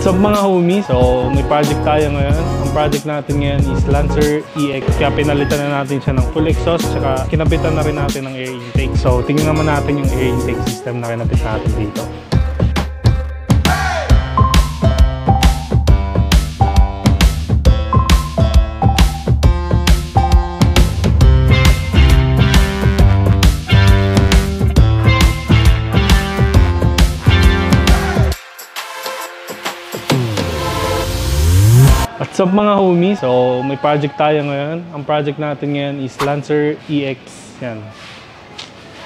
What's up mga homies? So may project tayo ngayon. Ang project natin ngayon is Lancer EX. Kaya pinalitan na natin siya ng full exhaust, tsaka kinapitan na rin natin ng air intake. So tingnan naman natin yung air intake system na kinapit natin dito. What's up mga homies? So may project tayo ngayon. Ang project natin ngayon is Lancer EX. Yan.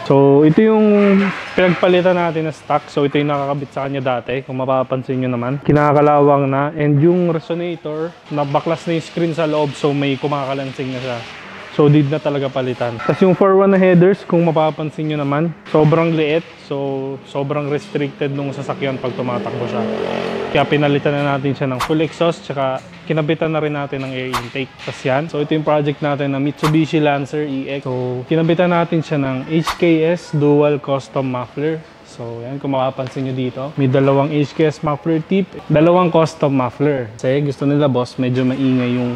So ito yung pinagpalitan natin na stock. So ito yung nakakabit sa kanya dati. Kung mapapansin nyo naman, kinakalawang na. And yung resonator, nabaklas na yung screen sa loob. So may kumakalansing na siya. So need na talaga palitan. Tapos yung 4-1 na headers, kung mapapansin nyo naman, sobrang liit. So sobrang restricted nung sasakyan pag tumatakbo siya. Kaya pinalitan na natin siya ng full exhaust, tsaka kinabitan na rin natin ng air intake. Tapos yan. So ito yung project natin na Mitsubishi Lancer EX. So kinabitan natin siya ng HKS Dual Custom Muffler. So yan, kung makapansin nyo dito, may dalawang HKS muffler tip, dalawang custom muffler. Kasi gusto nila boss, medyo maingay yung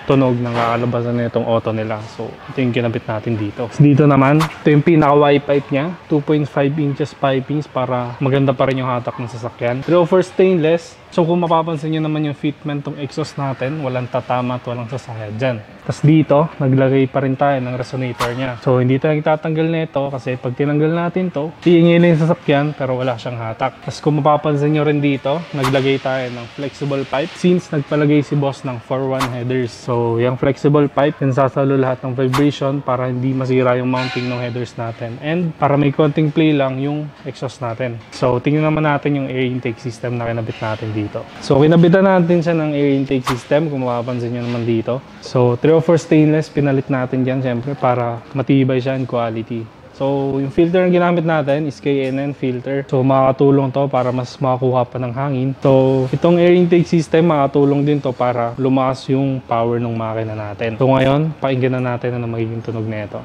tunog ng kakalabasan na itong auto nila. So ito yung kinabit natin dito. So, dito naman, ito yung pinaka-wide pipe niya, 2.5 inches pipings para maganda pa rin yung hatak ng sasakyan. 304 stainless. So kung mapapansin nyo naman yung fitment ng exhaust natin, walang tatama at walang sasayad dyan. Tapos dito, naglagay pa rin tayo ng resonator niya. So hindi tayo nagtatanggal nito kasi pag tinanggal natin to, iingay na yung sasakyan pero wala siyang hatak. Tapos kung mapapansin nyo rin dito, naglagay tayo ng flexible pipe since nagpalagay si boss ng 4-1 headers. So yung flexible pipe, yan sasalo lahat ng vibration para hindi masira yung mounting ng headers natin. And para may konting play lang yung exhaust natin. So tingnan naman natin yung air intake system na kinabit natin dito. So kinabitan natin siya ng air intake system kung mapapansin nyo naman dito. So 304 stainless, pinalit natin dyan syempre para matibay siya in quality. So yung filter na ginamit natin is KNN filter. So makakatulong to para mas makakuha pa ng hangin. So itong air intake system makakatulong din to para lumakas yung power ng makina natin. So ngayon, pakinggan na natin ano magiging tunog nito.